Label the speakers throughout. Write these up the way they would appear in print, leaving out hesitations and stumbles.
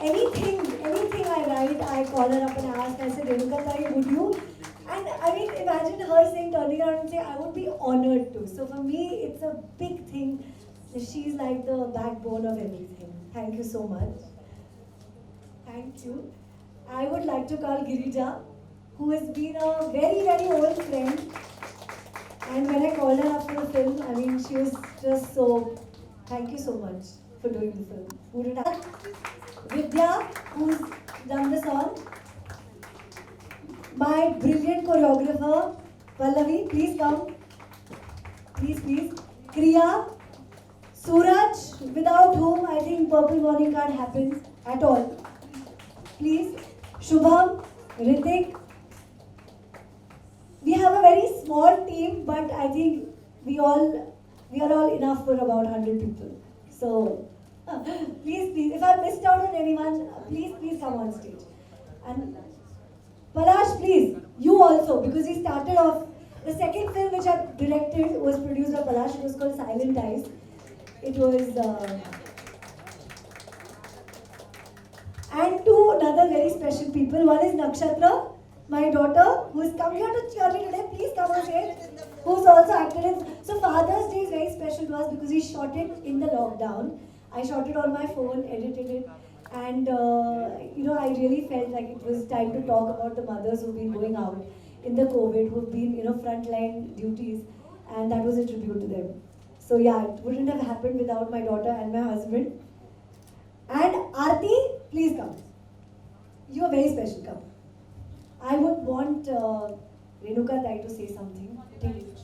Speaker 1: anything I write, I call her up and ask, I said, Renuka Sai, would you? And I mean, imagine her saying, turning around and saying, I would be honored to. So for me, it's a big thing. She's like the backbone of everything. Thank you so much. Thank you. I would like to call Girija, who has been a very old friend. And when I called her up for the film, I mean, she was just so. Thank you so much for doing the film. Would it have Vidya, who's done the song? My brilliant choreographer, Pallavi, please come. Please. Kriya, Suraj, without whom I think Purple Morning can't happen at all. Please. Shubham, Ritik. We have a very small team, but I think we are all enough for about 100 people. So, please, if I missed out on anyone, please come on stage. And Palash, please, you also, because he started off, the second film which I directed was produced by Palash. It was called Silent Eyes. It was, and two another very special people. One is Nakshatra, my daughter, who is come here to cheer me today. Please come on stage. Who's also acted in. So Father's Day is very special to us because he shot it in the lockdown. I shot it on my phone, edited it, and I really felt like it was time to talk about the mothers who've been going out in the COVID, who've been frontline duties, and that was a tribute to them. So yeah, it wouldn't have happened without my daughter and my husband. And Aarti, please come. You are very special. Come. I would want Renuka Dai to say something. Take it.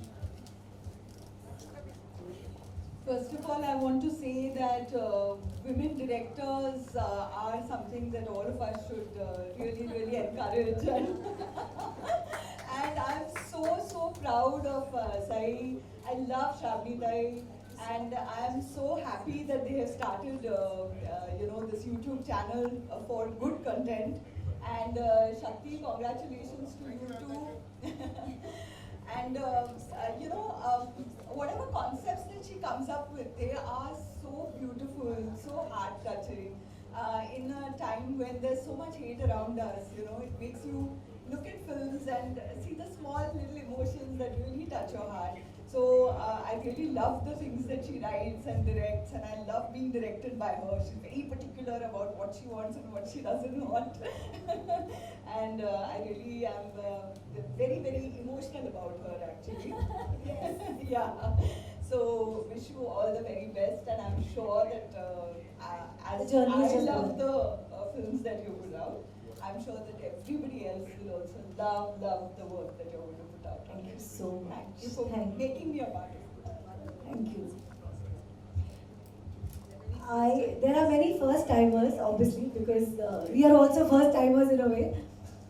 Speaker 2: First of all, I want to say that women directors are something that all of us should really encourage. And I'm so proud of Sai. I love Shabni Dai. And I'm so happy that they have started, this YouTube channel for good content. And Shakti, congratulations to you too. And whatever concepts that she comes up with, they are so beautiful, so heart-touching. In a time when there's so much hate around us, it makes you look at films and see the small little emotions that really touch your heart. So I really love the things that she writes and directs, and I love being directed by her. She's very particular about what she wants and what she doesn't want. And I really am very emotional about her actually. Yes. Yeah. So wish you all the very best, and I'm sure that as I love the films that you put out, I'm sure that everybody else will also love the work that you're going to put out.
Speaker 1: Thank you so much.
Speaker 2: Thank you for making me a part of it.
Speaker 1: Thank you. There are many first timers, obviously, because we are also first timers in a way.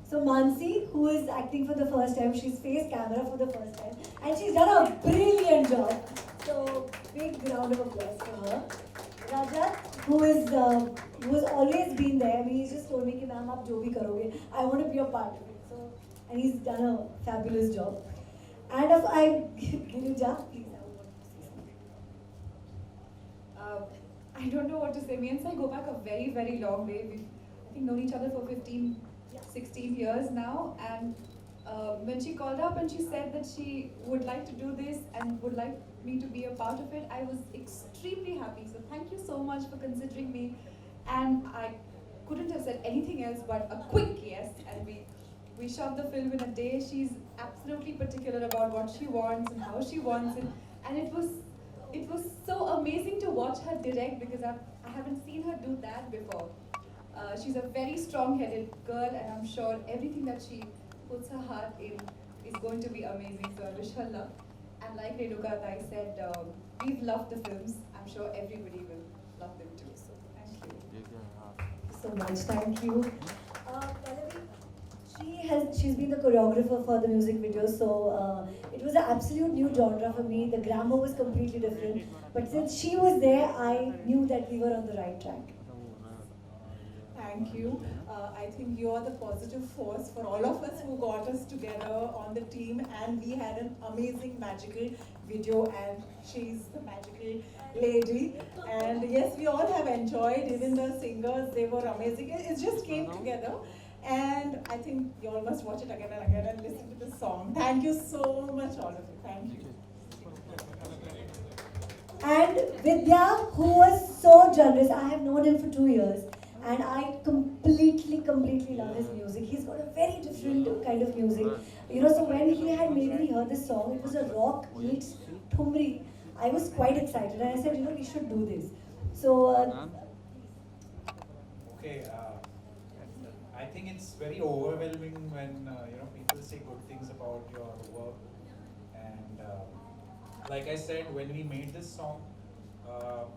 Speaker 1: So Mansi, who is acting for the first time, she's faced camera for the first time, and she's done a brilliant job. So big round of applause for her. Rajat, who has always been there. I mean, he's just told me, "Ma'am, aap jo bhi karoge, I want to be a part of it." So, and he's done a fabulous job. And if Girija, please, I want to say something.
Speaker 3: I don't know what to say. Me and Sai go back a very long way. We've, I think, known each other for 15, 16 years now. And when she called up and she said that she would like to do this and would like me to be a part of it, I was extremely happy. So thank you so much for considering me. And I couldn't have said anything else but a quick yes. And we shot the film in a day. She's absolutely particular about what she wants and how she wants it. And it was so amazing to watch her direct because I haven't seen her do that before. She's a very strong-headed girl, and I'm sure everything that she puts her heart in is going to be amazing. So I wish her luck. And like Renuka Dai said, we've loved the films. I'm sure everybody will love them too. So thank you.
Speaker 1: Thank you so much. Thank you. Pallavi, she's been the choreographer for the music videos, so it was an absolute new genre for me. The grammar was completely different, but since she was there, I knew that we were on the right track.
Speaker 2: Thank you. I think you are the positive force for all of us who got us together on the team, and we had an amazing, magical,
Speaker 4: video, and she's the magical lady. And yes, we all have enjoyed, even the singers, they were amazing. It just came together. And I think you all must watch it again and again and listen to the song. Thank you so much, all of you. Thank you.
Speaker 1: And Vidya, who was so generous, I have known him for 2 years, and I completely love his music. He's got a very different kind of music. You know, so when he had made me hear this song, it was a rock meets thumri. I was quite excited, and I said, you know, we should do this. So,
Speaker 5: Okay, I think it's very overwhelming when people say good things about your work. And like I said, when we made this song,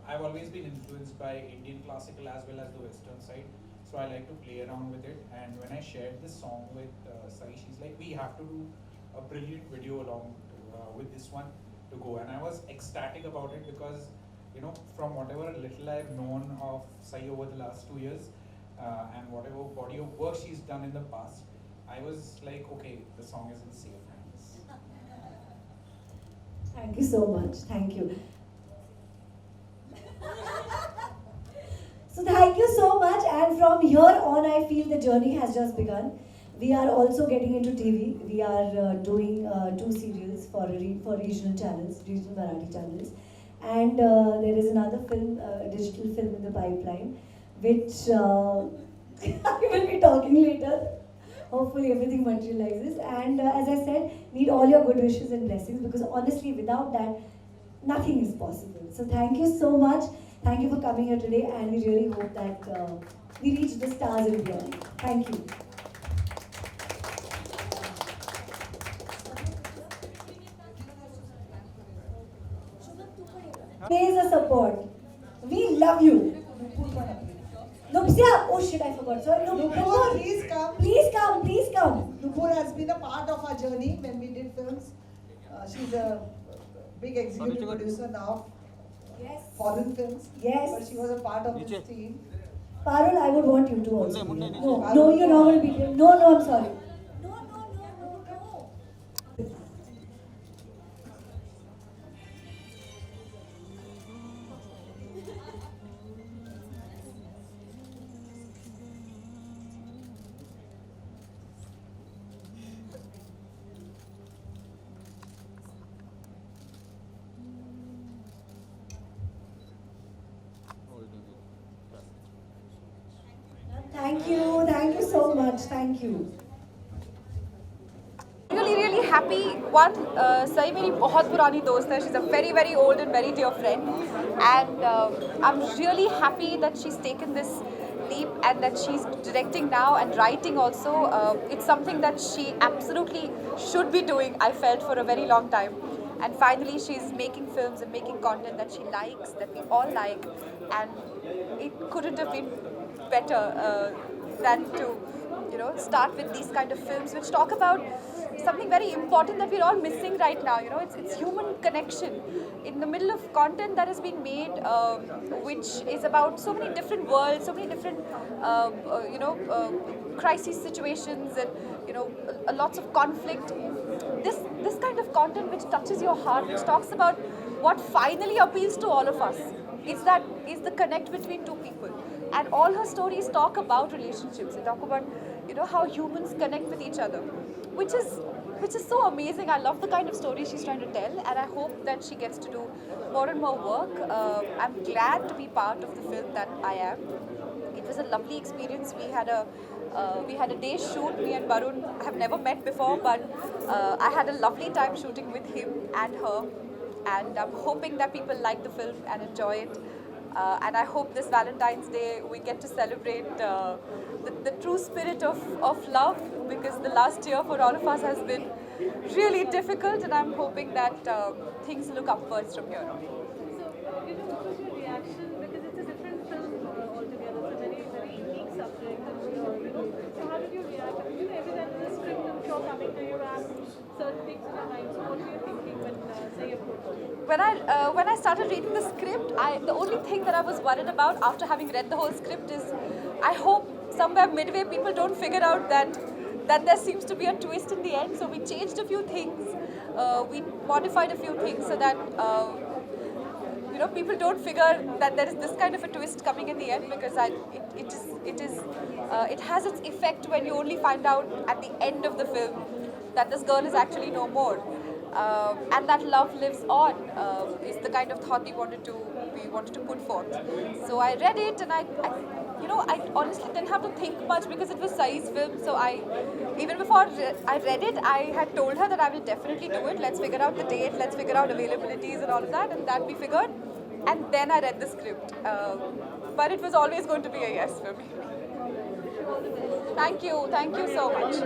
Speaker 5: I've always been influenced by Indian classical as well as the Western side. So I like to play around with it. And when I shared this song with Sai, she's like, we have to do a brilliant video along with this one to go. And I was ecstatic about it because, you know, from whatever little I've known of Sai over the last 2 years, and whatever body of work she's done in the past, I was like, okay, the song is in safe hands.
Speaker 1: thank you so much. Thank you. So thank you so much, and from here on I feel the journey has just begun. We are also getting into TV. We are doing 2 serials for regional channels, regional Marathi channels, and there is another film, digital film in the pipeline, which I will be talking later. Hopefully everything materializes, and as I said, need all your good wishes and blessings, because honestly without that nothing is possible. So thank you so much. Thank you for coming here today, and we really hope that we reach the stars and beyond. Thank you. Pays a support. We love you. Nupsya, oh shit, I forgot. Sorry,
Speaker 4: Nupur, please come.
Speaker 1: Please come, please come.
Speaker 4: Nupur has been a part of our journey when we did films. She's a big executive producer now,
Speaker 1: Yes.
Speaker 4: foreign films.
Speaker 1: Yes.
Speaker 4: But she was a part of this team.
Speaker 1: Parul, I would want you to also. No, you're not going to be there. No, I'm sorry. No. Thank you so much. Thank you.
Speaker 3: Really happy. One, Sai मेरी बहुत पुरानी दोस्त है. She's a very old and very dear friend, and I'm really happy that she's taken this leap and that she's directing now and writing also. It's something that she absolutely should be doing, I felt, for a very long time. And finally she's making films and making content that she likes, that we all like, and it couldn't have been better than to start with these kind of films which talk about something very important that we're all missing right now. It's human connection in the middle of content that is being made, which is about so many different worlds, so many different crisis situations, and lots of conflict. This kind of content which touches your heart, which talks about what finally appeals to all of us, is the connect between two people. And all her stories talk about relationships. They talk about how humans connect with each other, which is so amazing. I love the kind of stories she's trying to tell, and I hope that she gets to do more and more work. I'm glad to be part of the film that I am. It was a lovely experience. We had a day's shoot. Me and Barun have never met before, but I had a lovely time shooting with him and her, and I'm hoping that people like the film and enjoy it. And I hope this Valentine's Day we get to celebrate the true spirit of love, because the last year for all of us has been really difficult, and I'm hoping that things look upwards from here on.
Speaker 6: What was your reaction? Because it's a different film altogether. It's a very unique subject. So how did you react? I mean, every time there's a script, I'm sure, coming to you and certain things in your mind. So what were you thinking when say approached you?
Speaker 3: When I started reading the script, the only thing that I was worried about after having read the whole script is, I hope somewhere midway people don't figure out that
Speaker 7: that there seems to be a twist in the end. So we changed a few things, we modified a few things so that people don't figure that there is this kind of a twist coming in the end, because it has its effect when you only find out at the end of the film that this girl is actually no more, and that love lives on is the kind of thought we wanted to put forth. So I read it, and I honestly didn't have to think much because it was Sai's film. So even before I read it, I had told her that I will definitely do it. Let's figure out the date, let's figure out availabilities and all of that, and that we figured. And then I read the script. But it was always going to be a yes for me. Thank you so much.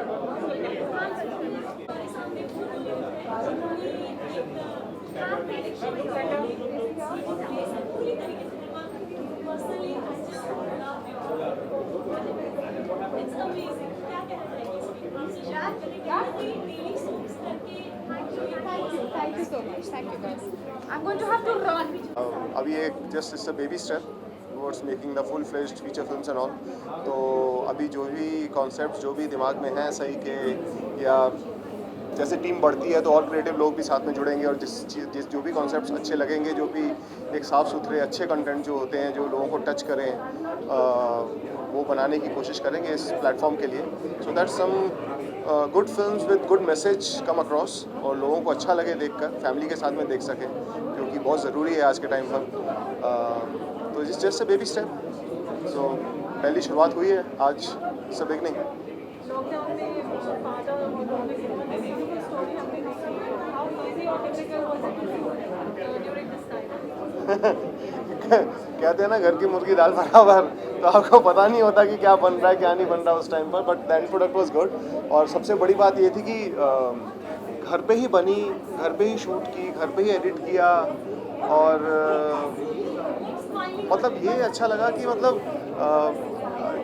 Speaker 7: Thank you so much. Thank you guys. I'm going to have to run.
Speaker 8: अभी एक just it's a baby step towards making the full fledged feature films and all. तो अभी जो भी concept जो भी दिमाग में हैं सही के, या जैसे टीम बढ़ती है तो और क्रिएटिव लोग भी साथ में जुड़ेंगे, और जिस जो भी कॉन्सेप्ट्स अच्छे लगेंगे, जो भी एक साफ़ सुथरे अच्छे कंटेंट जो होते हैं जो लोगों को टच करें, वो बनाने की कोशिश करेंगे इस प्लेटफॉर्म के लिए. So that some good films with good message come across, और लोगों को अच्छा लगे देखकर, फैमिली के साथ में देख सकें, क्योंकि बहुत ज़रूरी है आज के टाइम पर. तो it's just a baby step. So पहली शुरुआत हुई है आज, इट्स अ बिगनिंग.
Speaker 6: लॉकडाउन में फादर और ब्यूटीफुल स्टोरी हमने देखी. हाउ इजी और difficult was it during this time?
Speaker 8: कहते हैं ना, घर की मुर्गी दाल बराबर, तो आपको पता नहीं होता कि क्या बन रहा है क्या नहीं बन रहा उस टाइम पर, but the end product was good. और सबसे बड़ी बात ये थी कि घर पे ही बनी, घर पे ही शूट की, घर पे ही एडिट किया, और मतलब ये अच्छा लगा कि मतलब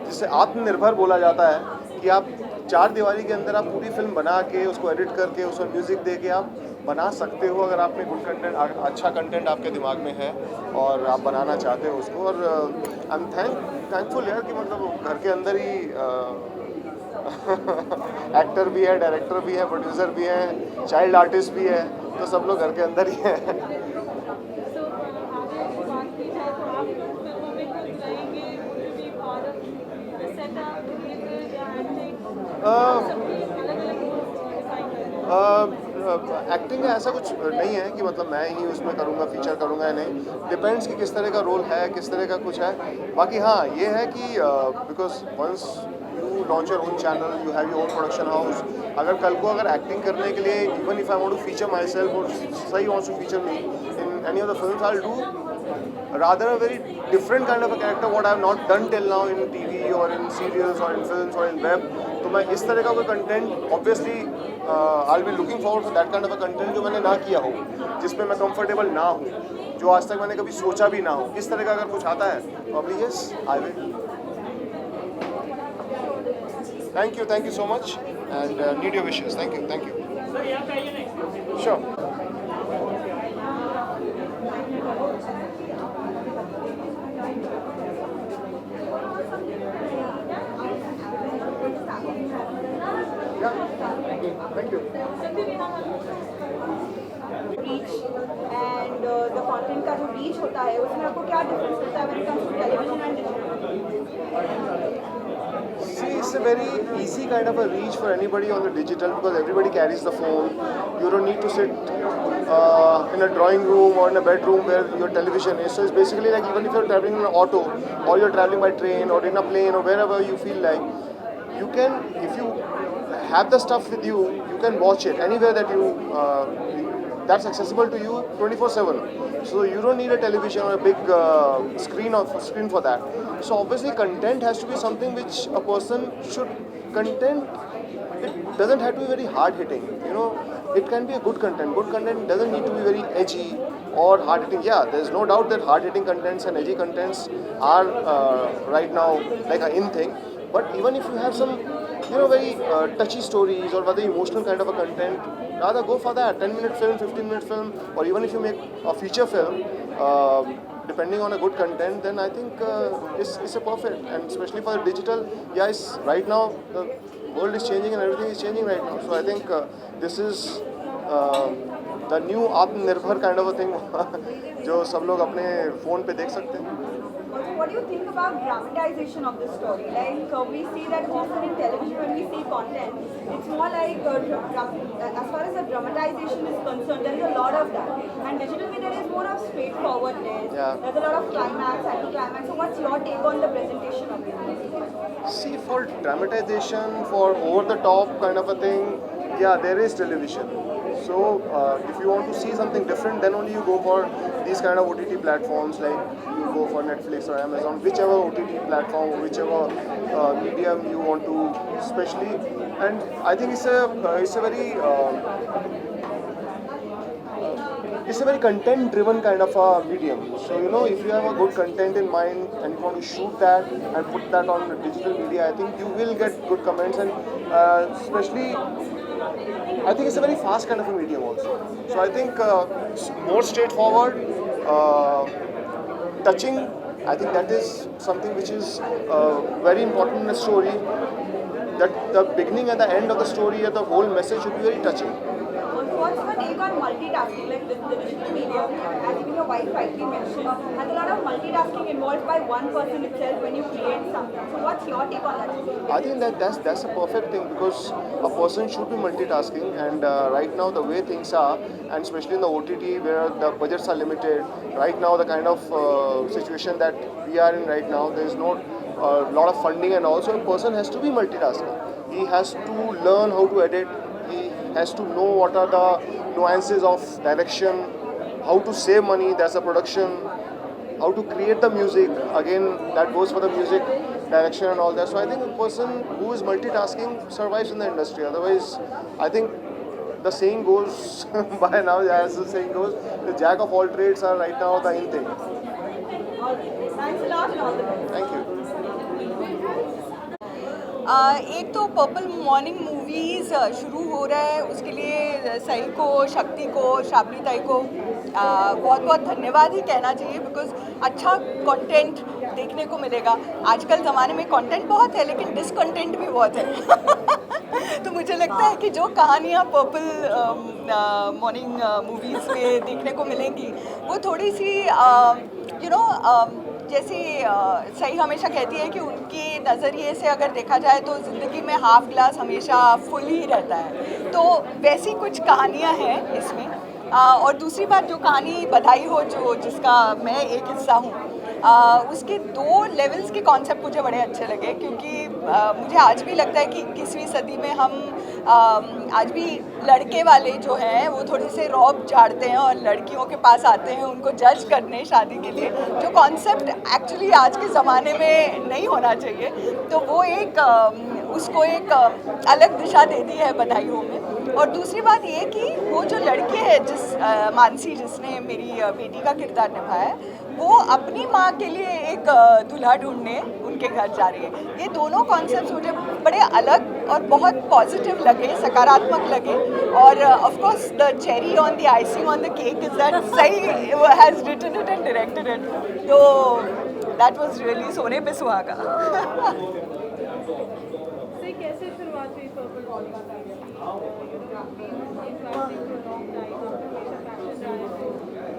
Speaker 8: जिसे आत्मनिर्भर बोला जाता है कि आप चार दीवारी के अंदर आप पूरी फिल्म बना के उसको एडिट करके उसमें म्यूज़िक दे के आप बना सकते हो, अगर आप में गुड कंटेंट, अच्छा कंटेंट आपके दिमाग में है और आप बनाना चाहते हो उसको. और आई एम थैंकफुल यार कि मतलब घर के अंदर ही एक्टर भी है, डायरेक्टर भी है, प्रोड्यूसर भी है, चाइल्ड आर्टिस्ट भी है, तो सब लोग घर के अंदर ही हैं.
Speaker 6: सो आगे की बात की जाए तो आप फिल्मों में खुद रहेंगे, भी भारत सेटअप क्रिएटिव या एक्टिंग, सबकी अलग-अलग डिफाइन करें.
Speaker 8: एक्टिंग ऐसा कुछ नहीं है कि मतलब मैं ही उसमें करूँगा, फीचर करूँगा या नहीं. डिपेंड्स कि किस तरह का रोल है, किस तरह का कुछ है. बाकी हाँ ये है कि because once you launch your own channel, you have your own production house, अगर कल को अगर एक्टिंग करने के लिए, even if I want to feature myself और Sai wants to feature me in any of the films, I will do rather a very different kind of a character what I have not done till now in TV or in serials or in films or in web. तो मैं इस तरह का कोई content obviously I'll be looking forward to that kind of a content जो मैंने ना किया हो, जिसमें मैं कंफर्टेबल ना हूँ, जो आज तक मैंने कभी सोचा भी ना हो. इस तरह का अगर कुछ आता है तो अभी yes I will. Thank you so much and need your wishes. Thank you. Sure. Thank you.
Speaker 2: Reach and the content का जो रीच होता है उसमें आपको क्या डिफरेंस होता है when it comes to television and digital?
Speaker 8: See, it's a very easy kind of a reach for anybody on the digital, because everybody carries the phone. You don't need to sit in a drawing room or in a bedroom where your television is. So it's basically like even if you're traveling in an auto or you're traveling by train or in a plane or wherever you feel like, you can, if you have the stuff with you, you can watch it anywhere that you that's accessible to you 24/7. So you don't need a television or a big screen for that. So obviously content has to be something which a person should. Content, it doesn't have to be very hard hitting, you know. It can be a good content. Good content doesn't need to be very edgy or hard hitting. Yeah, there's no doubt that hard hitting contents and edgy contents are right now like an in thing. But even if you have some, you know, very touchy stories or very emotional kind of a content, rather go for that 10-minute film, 15-minute film, or even if you make a feature film, depending on a good content, then I think it's a perfect. And especially for digital, yes, right now the world is changing and everything is changing right now. So I think this is the new आत्मनिर्भर kind of a thing जो सब लोग अपने phone पे देख सकते हैं.
Speaker 2: Also, what do you think about dramatization of the story? Like we see that often in television when we see content, it's more like as far as the dramatization is concerned, there is a lot of that. And digital media is more of straightforwardness.
Speaker 8: Yeah.
Speaker 2: There's a lot of climax, anti-climax. So what's your take on the presentation of it?
Speaker 8: See, for dramatization, for over the top kind of a thing, yeah, there is television. So if you want to see something different, then only you go for these kind of OTT platforms, like you go for Netflix or Amazon, whichever OTT platform, whichever medium you want to, especially. And I think it's a very content-driven kind of a medium. So if you have a good content in mind and you want to shoot that and put that on the digital media, I think you will get good comments, and especially I think it's a very fast kind of a medium also. So I think more straightforward, touching. I think that is something which is very important in a story. That the beginning and the end of the story and the whole message should be very touching.
Speaker 2: What's your take on multitasking? Like the digital media, as even your wife rightly mentioned, has a lot of multitasking involved by one person itself when you create something. So what's your take on that?
Speaker 8: I think that's a perfect thing, because a person should be multitasking, and right now the way things are, and especially in the OTT where the budgets are limited, right now the kind of situation that we are in right now, there is not a lot of funding, and also a person has to be multitasking. He has to learn how to edit. He has to know what are the nuances of direction, how to save money, that's a production, how to create the music, again that goes for the music direction and all that. So I think a person who is multitasking survives in the industry. Otherwise, I think the saying goes by now, as the saying goes, the jack of all trades are right now the in thing.
Speaker 2: Thanks a lot and all the best.
Speaker 8: Thank you.
Speaker 7: एक तो purple morning movies शुरू हो रहा है, उसके लिए सही को, शक्ति को, शाबनी ताई को बहुत बहुत धन्यवाद ही कहना चाहिए, बिकॉज अच्छा कंटेंट देखने को मिलेगा. आजकल ज़माने में कंटेंट बहुत है लेकिन डिसकंटेंट भी बहुत है. तो मुझे लगता है कि जो कहानियाँ पर्पल मॉर्निंग मूवीज़ में देखने को मिलेंगी वो थोड़ी सी जैसे सही हमेशा कहती है कि उनके नज़रिए से अगर देखा जाए तो ज़िंदगी में हाफ ग्लास हमेशा फुल ही रहता है, तो वैसी कुछ कहानियाँ हैं इसमें. और दूसरी बात, जो कहानी बधाई हो जिसका मैं एक हिस्सा हूँ, उसके 2 लेवल्स के कॉन्सेप्ट मुझे बड़े अच्छे लगे, क्योंकि मुझे आज भी लगता है कि 21वीं सदी में हम आज भी लड़के वाले जो हैं वो थोड़े से रौब झाड़ते हैं और लड़कियों के पास आते हैं उनको जज करने शादी के लिए, जो कॉन्सेप्ट एक्चुअली आज के ज़माने में नहीं होना चाहिए. तो वो उसको एक अलग दिशा दे दी है बधाइयों में. और दूसरी बात ये कि वो जो लड़के है मानसी, जिसने मेरी बेटी का किरदार निभाया है, वो अपनी माँ के लिए एक दूल्हा ढूंढने उनके घर जा रही है. ये दोनों कॉन्सेप्ट्स मुझे बड़े अलग और बहुत पॉजिटिव लगे, सकारात्मक लगे. और of course the cherry on the icing on the cake is that सही has written it and directed it. तो दैट वाज रियली सोने पे सुहागा.
Speaker 6: सही कैसे शुरुआत हुई पर्पल मॉर्निंग की?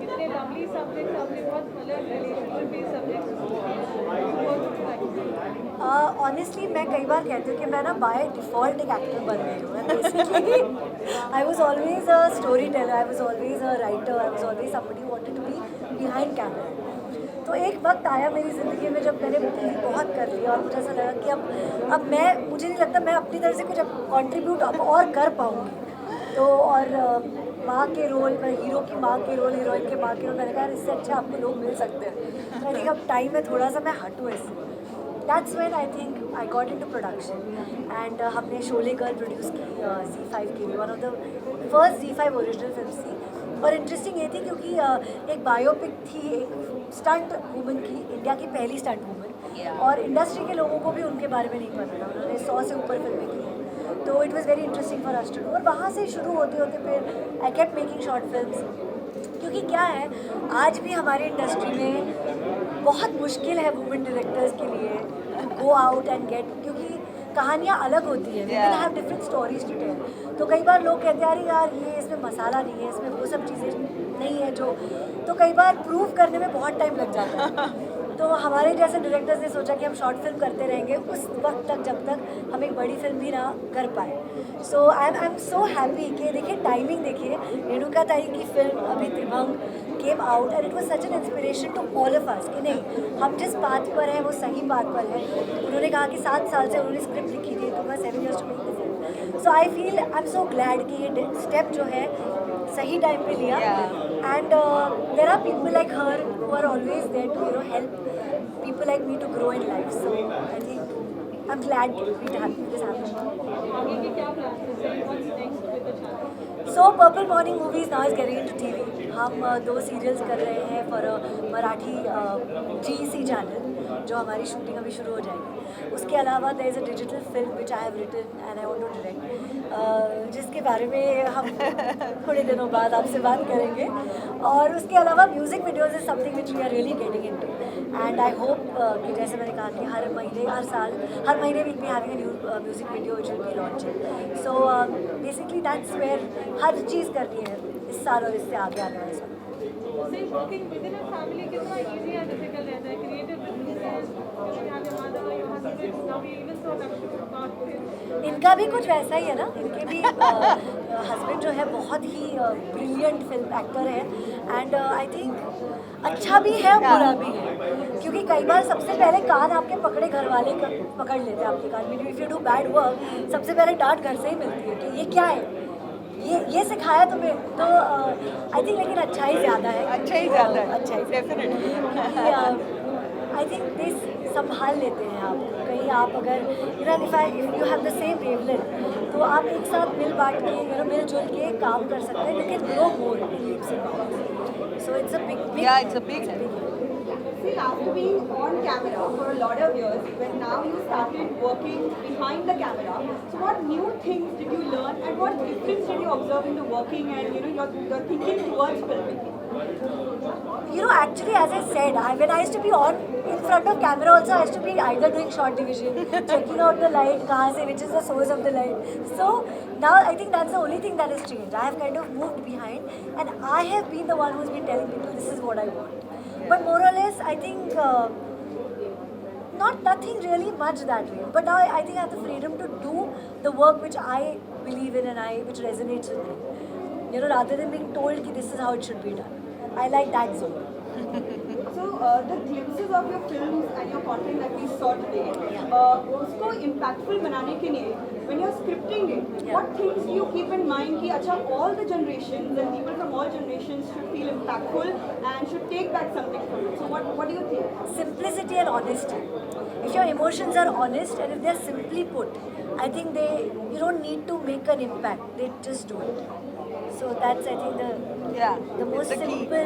Speaker 6: इतने लवली सब्जेक्ट, आपने बहुत मतलब रिलेशनशिप बेस्ड सब्जेक्ट.
Speaker 1: ऑनेस्टली मैं कई बार कहती हूँ कि मैं ना बाय डिफ़ॉल्ट एक एक्टर बन गई हूँ. Basically I was always a storyteller, I was always a writer, I was always somebody who wanted to be behind camera. तो एक वक्त आया मेरी ज़िंदगी में जब मैंने बहुत कर लिया और मुझे ऐसा लगा कि अब मुझे नहीं लगता मैं अपनी तरफ से कुछ कंट्रीब्यूट अब और कर पाऊँगी. तो और माँ के रोल में, हीरो की माँ के रोल, हीरोइन के माँ के रोल, मैंने कहा इससे अच्छा आपको लोग मिल सकते हैं. तो आई थिंक अब टाइम है थोड़ा सा मैं हटूँ इससे. That's when I think I got into production and हमने शोले गर्ल प्रोड्यूस की Z5 के लिए, one of the first Z5 original film थी. और इंटरेस्टिंग ये थी क्योंकि एक बायोपिक थी एक स्टंट वूमन की, इंडिया की पहली स्टंट वूमन, और इंडस्ट्री के लोगों को भी उनके बारे में नहीं पता था. उन्होंने 100 से ऊपर फिल्में की. तो it was very interesting for us to do. और वहाँ से शुरू होते होते फिर I kept making short films. क्योंकि क्या है, आज भी हमारी इंडस्ट्री में बहुत मुश्किल है वुमेन डायरेक्टर्स के लिए to go out and get, क्योंकि कहानियाँ अलग होती है, women have different stories to tell. तो कई बार लोग कहते हैं अरे यार ये इसमें मसाला नहीं है, इसमें वो सब चीज़ें नहीं है जो, तो कई बार प्रूव करने में बहुत टाइम लग जाता है. तो हमारे जैसे डायरेक्टर्स ने सोचा कि हम शॉर्ट फिल्म करते रहेंगे उस वक्त तक जब तक हम एक बड़ी फिल्म भी ना कर पाए. सो आई एम सो हैप्पी कि देखिए टाइमिंग देखिए, रेणुका ताई की फिल्म अभी Tribhanga came out and it was such an inspiration to all of us कि नहीं हम जिस बात पर हैं वो सही बात पर है. उन्होंने कहा कि 7 साल से उन्होंने स्क्रिप्ट लिखी थी, तो मैं 7 years to make the film. So I feel I am so glad कि ये स्टेप जो है सही टाइम पे लिया. And there are people like her who are always there to help people like me to grow in life. So I think I'm glad this happened.
Speaker 6: आगे के क्या प्लान है? What's next with the channel?
Speaker 1: So Purple Morning Movies now is getting into TV. हम 2 serials कर रहे हैं for Marathi GEC channel, जो हमारी शूटिंग अभी शुरू हो जाएगी. उसके अलावा there is a digital film which I have written and I want to direct, जिसके बारे में हम थोड़े दिनों बाद आपसे बात करेंगे. और उसके अलावा music videos is something which we are really getting into. And I hope कि जैसे मैंने कहा कि हर महीने will be having a new music video which will be launching. So basically that's where हर चीज़ करनी है इस साल और इससे आगे आने वाले साल.
Speaker 6: Say working within a family कितना easy या difficult रहता है? Creative businesses, your mother, your husband, now we even saw that.
Speaker 1: इनका भी कुछ वैसा ही है ना. इनके भी हस्बैंड जो है बहुत ही ब्रिलियंट फिल्म एक्टर है. एंड आई थिंक अच्छा भी है और बुरा भी है, क्योंकि कई बार सबसे पहले कान आपके पकड़े घर वाले पकड़ लेते हैं आपके कान में. If you do bad work सबसे पहले डांट घर से ही मिलती है कि ये क्या है, ये सिखाया तुम्हें. तो आई थिंक लेकिन अच्छा ही ज़्यादा है. अच्छा ही
Speaker 7: डेफिनेटली.
Speaker 1: आई थिंक दिस संभाल लेते हैं आप. कहीं आप अगर if you have the same wavelength तो आप एक साथ मिल बांट के मिलजुल के काम कर सकते हैं. लेकिन grow more in leaps and bounds. So it's a big
Speaker 2: See, after being on camera for a lot of years, when now you started working behind the camera, so what new things did you learn and what difference did you observe in the working and your thinking towards filmmaking?
Speaker 1: Actually, as I said, when I used to be on in front of camera also, I used to be either doing shot division, checking out the light, which is the source of the light. So now I think that's the only thing that has changed. I have kind of moved behind and I have been the one who's been telling people this is what I want. But more or less, I think nothing really much that way. But now I think I have the freedom to do the work which I believe in and which resonates with me. Rather than being told that this is how it should be done. I like that zone.
Speaker 2: So the glimpses of your films and your content that we saw today, उसको impactful बनाने के लिए, when you're scripting it, what things do you keep in mind कि अच्छा all the generations and people from all generations should feel impactful and should take back something from it. So what do you think?
Speaker 1: Simplicity and honesty. If your emotions are honest and if they're simply put, I think you don't need to make an impact. They just do it. So that's I think the most simple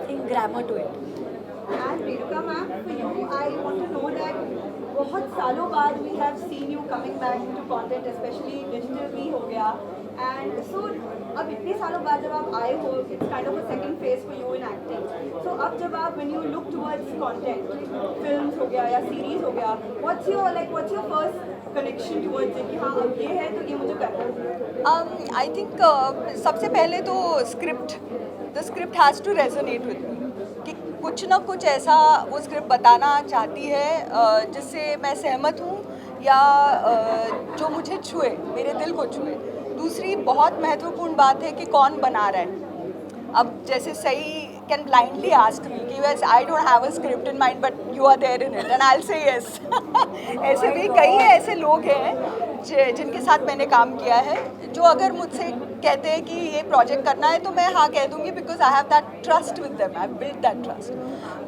Speaker 1: thing grammar to it.
Speaker 2: And Renuka ma'am, for you, I want to know that बहुत सालों बाद we have seen you coming back into content, especially digital भी हो गया. And so अब इतने सालों बाद जब आप आए हो, it's kind of a second phase for you in acting. So अब जब आप when you look towards content, films हो गया या series हो गया, what's your first connection towards it कि हाँ अब ये है तो ये मुझे करना है.
Speaker 7: I think सबसे पहले तो the script has to resonate with me. कि कुछ ना कुछ ऐसा वो स्क्रिप्ट बताना चाहती है जिससे मैं सहमत हूँ या जो मुझे छुए, मेरे दिल को छुए. दूसरी बहुत महत्वपूर्ण बात है कि कौन बना रहा है. अब जैसे सही can blindly ask me कि yes, I don't have a script in mind but you are there in it and I'll say yes. ऐसे भी कई ऐसे लोग हैं जिनके साथ मैंने काम किया है जो अगर मुझसे कहते हैं कि ये प्रोजेक्ट करना है तो मैं हाँ कह दूँगी because I have that trust with them. I've built that trust.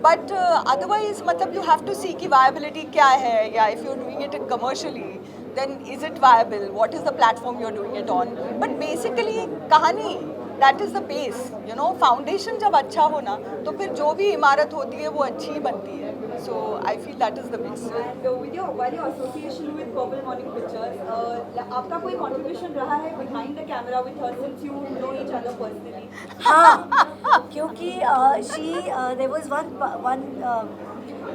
Speaker 7: But otherwise मतलब you have to see कि viability क्या है या if you're doing it commercially then is it viable? What is the platform you're doing it on? But basically कहानी that is the base, foundation जब अच्छा हो ना तो फिर जो भी इमारत होती है वो अच्छी ही बनती है. So I feel that is the base.
Speaker 2: And while your association with Purple Morning Pictures, आपका कोई contribution रहा है behind the camera with her since you know each other personally?
Speaker 1: हाँ, क्योंकि there was one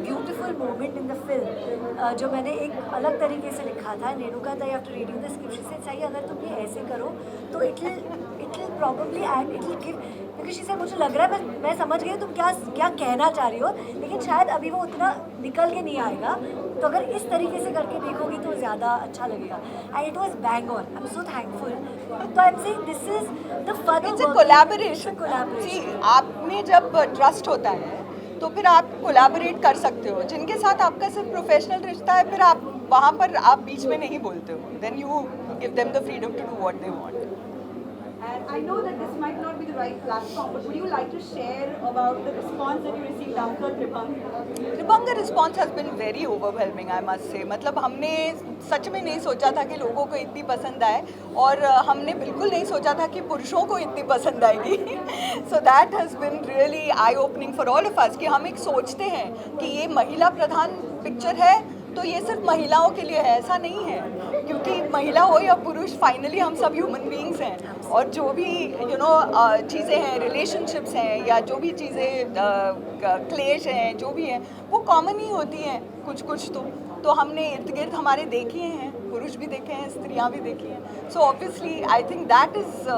Speaker 1: beautiful moment in the film जो मैंने एक अलग तरीके से लिखा था. Renuka tai after reading the script she said, सही अगर तुम ये ऐसे करो तो it will probably add, it will give, क्योंकि शी सेड मुझे लग रहा है मैं समझ गई तुम क्या कहना चाह रही हो, लेकिन शायद अभी वो उतना निकल के नहीं आएगा, तो अगर इस तरीके से करके देखोगी तो ज़्यादा अच्छा लगेगा. And it was bang on. I am so thankful. तो I am saying this is the fun.
Speaker 2: It's a collaboration. आपने जब ट्रस्ट होता है तो फिर आप कोलैबोरेट कर सकते हो. जिनके साथ आपका सिर्फ प्रोफेशनल रिश्ता है, फिर आप वहाँ पर आप बीच में नहीं बोलते हो. Then you give them the freedom to do what they want.
Speaker 9: And I know that this might not be the right platform, but would you like to share about the response that you received after Tribhanga?
Speaker 2: Tribhanga response has been very overwhelming, I must say. मतलब हमने सच में नहीं सोचा था कि लोगों को इतनी पसंद आए, और हमने बिल्कुल नहीं सोचा था कि पुरुषों को इतनी पसंद आएगी. So that has been really eye-opening for all of us कि हम एक सोचते हैं कि ये महिला प्रधान पिक्चर है तो ये सिर्फ महिलाओं के लिए है. ऐसा नहीं है, क्योंकि महिला हो या पुरुष, फाइनली हम सब ह्यूमन बीइंग्स हैं. और जो भी चीज़ें हैं, रिलेशनशिप्स हैं, या जो भी चीज़ें क्लेश हैं, जो भी हैं, वो कॉमन ही होती हैं कुछ तो हमने इर्द गिर्द हमारे देखे हैं, पुरुष भी देखे हैं, स्त्रियाँ भी देखी हैं. So obviously I think that is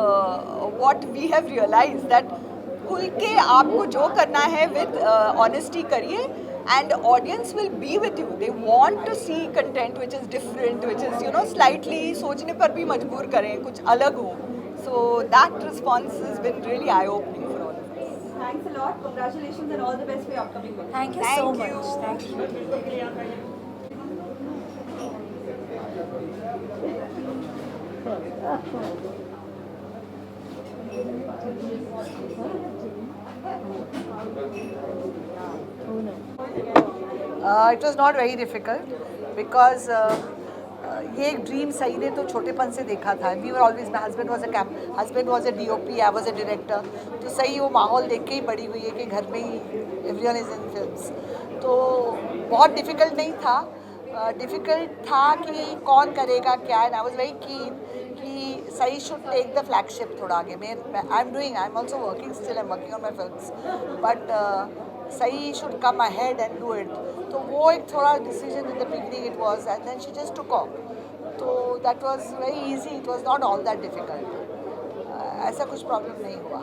Speaker 2: what we have realise, that खुल के आपको जो करना है विद ऑनेस्टी करिए, and audience will be with you. They want to see content which is different, which is slightly सोचने पर भी मजबूर करें, कुछ अलग हो. So that response has been really eye-opening for all of us.
Speaker 9: Thanks a lot. Congratulations and all the best for your upcoming work.
Speaker 1: Thank you so much. Thank you.
Speaker 10: It was not very difficult because ये एक dream सही ने तो छोटेपन से देखा था. We were always, my husband was a DOP, I was a director. तो सही वो माहौल देख के ही बड़ी हुई है कि घर में ही एवरीवन इज़ इन फिल्म्स. तो बहुत डिफ़िकल्ट नहीं था. डिफ़िकल्ट था कि कौन करेगा क्या. And I was very keen कि सही शुड टेक द फ्लैगशिप थोड़ा आगे. I am also working still, I am working on my films, but she should come ahead and do it. तो वो एक थोड़ा decision in the beginning it was, and then she just took off. तो that was very easy. It was not all that difficult. ऐसा कुछ problem नहीं हुआ.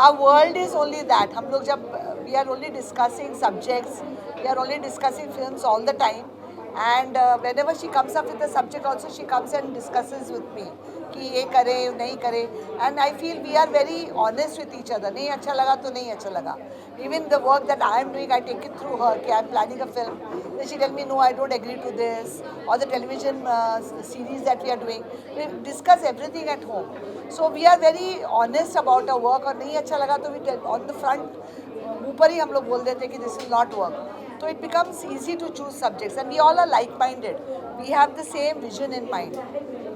Speaker 10: Our world is only that. हम लोग जब we are only discussing subjects, we are only discussing films all the time, and whenever she comes up with a subject also she comes and discusses with me कि ये करें नहीं करें. And I feel we are very honest with each other. नहीं अच्छा लगा तो नहीं अच्छा लगा. Even the work that I am doing, I take it through her. कि I am planning a film, then she tell me no, I don't agree to this. Or the television series that we are doing, we discuss everything at home. So we are very honest about our work. और नहीं अच्छा लगा तो we tell on the front, ऊपर ही हम लोग बोल देते कि this will not work. So it becomes easy to choose subjects, and we all are like-minded. We have the same vision in mind.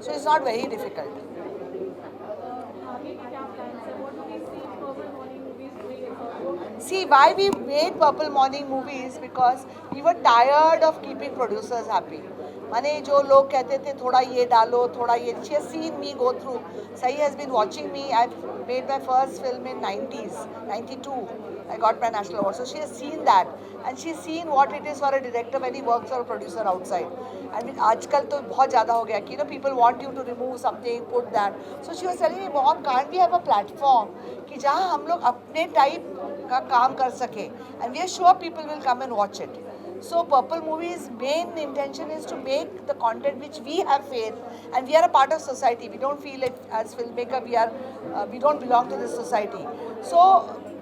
Speaker 10: So it's not very difficult. See, why we made Purple Morning movies, because we were tired of keeping producers happy. माने जो लोग कहते थे थोड़ा ये डालो, थोड़ा ये. She has seen me go through. Sahi has been watching me. I've made my first film in 90s, 92. I got my national award. So she has seen that, and she's seen what it is for a director when he works for a producer outside. I mean, आजकल तो बहुत ज़्यादा हो गया कि people want you to remove something, put that. So she was telling me, Mom, can't we have a platform कि जहाँ हम लोग अपने type का काम कर सके, and we are sure people will come and watch it. So Purple Movies' main intention is to make the content which we have faith, and we are a part of society. We don't feel it as filmmaker. We don't belong to this society. So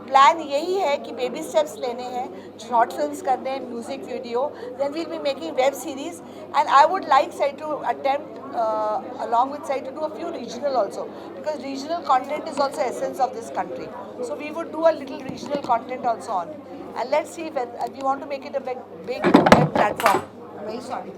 Speaker 10: plan यही है कि baby steps लेने हैं, short films करने हैं, music video, then we'll be making web series, and I would like side to attempt along with Sai to do a few regional also, because regional content is also essence of this country. So we would do a little regional content also on, and let's see if we want to make it a big web platform. I'm very sorry.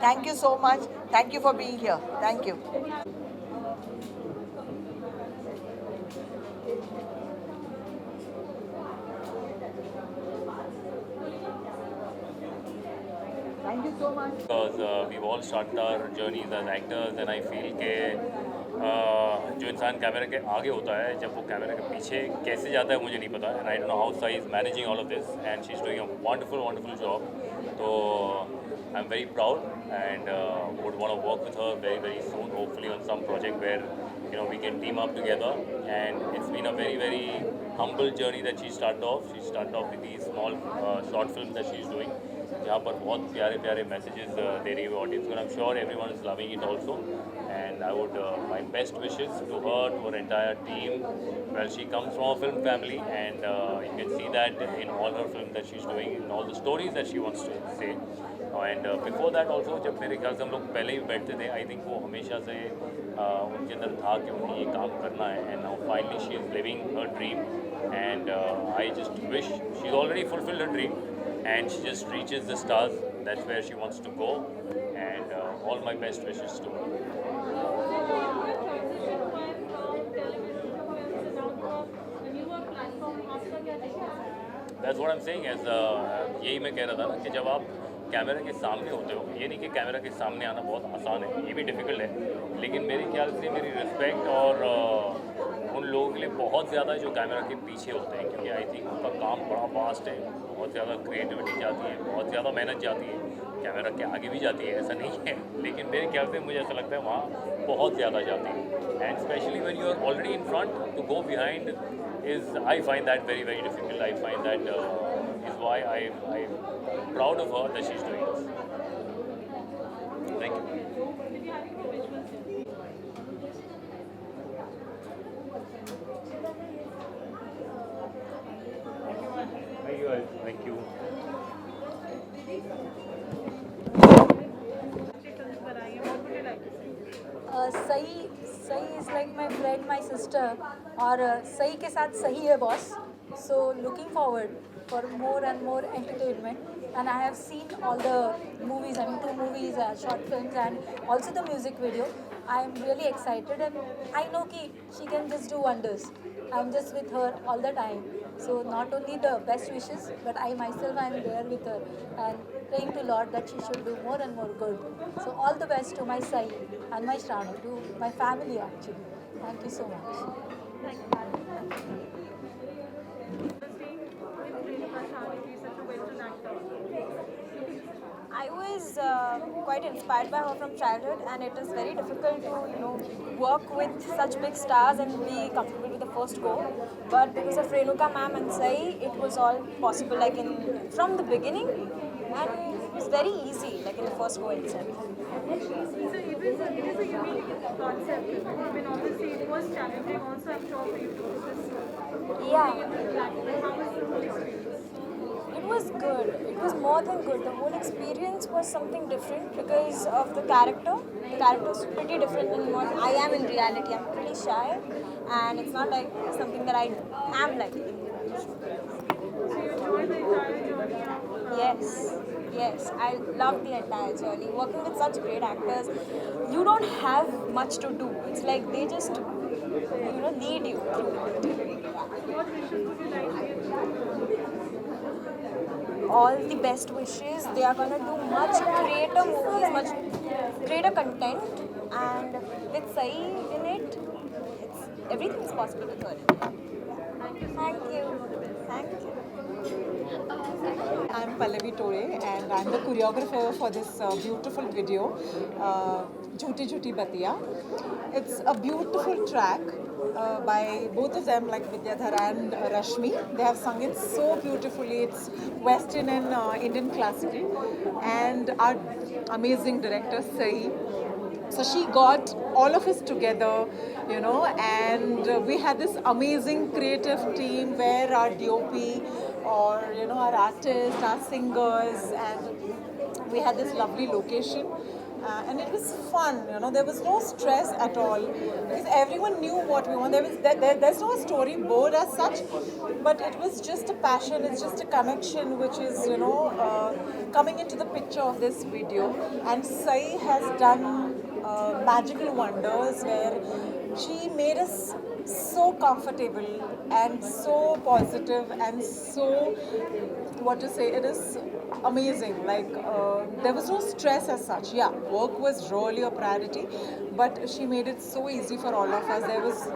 Speaker 10: Thank you so much. Thank you for being here. Thank you. Thank you so much.
Speaker 11: Because we've all started our journeys as actors and I feel कि जो इंसान camera के आगे होता है जब वो camera के पीछे कैसे जाता है मुझे नहीं पता and I don't know how Sai is managing all of this and she's doing a wonderful job. So I'm very proud and would want to work with her very soon, hopefully on some project where we can team up together. And it's been a very humble journey that she started off. She started off with these small short films that she's doing. जहाँ पर बहुत प्यारे messages दे रही है audience को. I'm sure everyone is loving it also. And I would my best wishes to her, to her entire team. Well, she comes from a film family, and you can see that in all her films that she's doing, in all the stories that she wants to say. And before that also, जब मेरे ख्याल से हम लोग पहले ही बैठते थे, I think वो हमेशा से उनके अंदर था कि उन्हें ये काम करना है. And now finally she is living her dream. And I just wish she's already fulfilled her dream. And she just reaches the stars. That's where she wants to go, and all my best wishes to her. That's what I'm saying. As यही मैं कह रहा था ना कि जब आप camera के सामने होते हो, ये नहीं कि कैमरा के सामने आना बहुत आसान है, ये भी डिफ़िकल्ट है, लेकिन मेरे ख्याल से मेरी रिस्पेक्ट और उन लोगों के लिए बहुत ज़्यादा जो कैमरा के पीछे होते हैं, क्योंकि आई थिंक उनका काम बड़ा वास्ट है, बहुत ज़्यादा क्रिएटिविटी जाती है, बहुत ज़्यादा मेहनत जाती है, कैमरा के आगे भी जाती है, ऐसा नहीं है, लेकिन मेरे ख्याल से मुझे ऐसा लगता है वहाँ बहुत ज़्यादा जाती है. And specially when you are already in front, to go behind is I find that very difficult. I find that is why I'm proud of her that she's doing this. Thank you. Thank you.
Speaker 12: सही is like my friend, my sister. और सही के साथ सही है boss. So looking forward for more and more entertainment. And I have seen all the movies, 2 movies, short films, and also the music video. I am really excited, and I know she can just do wonders. I'm just with her all the time. So not only the best wishes, but I myself am there with her and praying to Lord that she should do more and more good. So all the best to my Sai and my Shravani, to my family actually. Thank you so much.
Speaker 9: I was quite inspired by her from childhood, and it is very difficult to work with such big stars and be comfortable with the first go. But because of Renuka ma'am and Sai, it was all possible, like from the beginning, and it was very easy, like in the first go itself.
Speaker 6: So it is a unique concept. I mean, obviously it was challenging also, I'm sure, for you to do this.
Speaker 9: Yeah.
Speaker 6: How was the whole experience?
Speaker 9: It was good. It was more than good. The whole experience was something different because of the character. The character is pretty different than what I am in reality. I'm pretty shy, and it's not like something that I am like.
Speaker 6: So you enjoyed the entire journey?
Speaker 9: Yes. I love the entire journey. Working with such great actors, you don't have much to do. It's like they just, lead you through it.
Speaker 6: What wishes would you like to give?
Speaker 9: All the best wishes. They are gonna do much greater movies, much greater content, and with Sai in it, everything's possible with her. Thank you.
Speaker 4: I'm Pallavi Tore, and I'm the choreographer for this beautiful video, Jhuti Jhuti Batiya. It's a beautiful track by both of them, like Vidyadhar and Rashmi. They have sung it so beautifully. It's Western and Indian classical, and our amazing director Sai. So she got all of us together, and we had this amazing creative team where our DOP or our artists, our singers, and we had this lovely location. and it was fun. You know, there was no stress at all because everyone knew what we want. There's no storyboard as such, but it was just a passion. It's just a connection, which is coming into the picture of this video. And Sai has done magical wonders where she made us so comfortable and so positive and so, what to say, it is amazing. Like there was no stress as such. Yeah, work was really a priority, but she made it so easy for all of us. There was,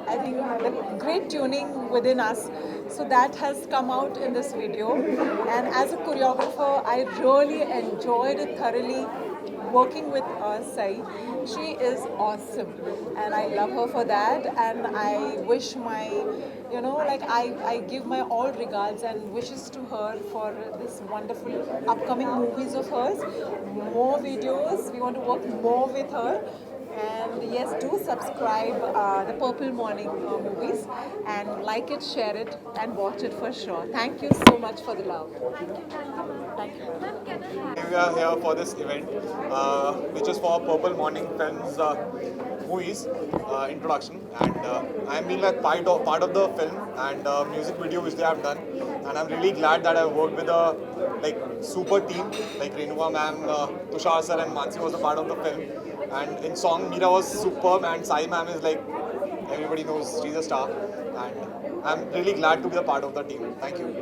Speaker 4: I think, the great tuning within us. So that has come out in this video. And as a choreographer, I really enjoyed it thoroughly working with Sai. She is awesome and I love her for that, and I wish my, I give my all regards and wishes to her for this wonderful upcoming movies of hers, more videos. We want to work more with her. And yes, do subscribe the Purple Morning movies and like it, share it, and watch it for sure. Thank you so much for the love. Thank you.
Speaker 13: We are here for this event, which is for Purple Morning Films movies introduction, and I'm being like part of the film and music video which they have done, and I'm really glad that I worked with a super team like Renuka ma'am, Tushar sir, and Mansi was a part of the film. And in song, Meera was superb, and Sai ma'am is like, everybody knows she's a star, and I'm really glad to be a part of the team. Thank you.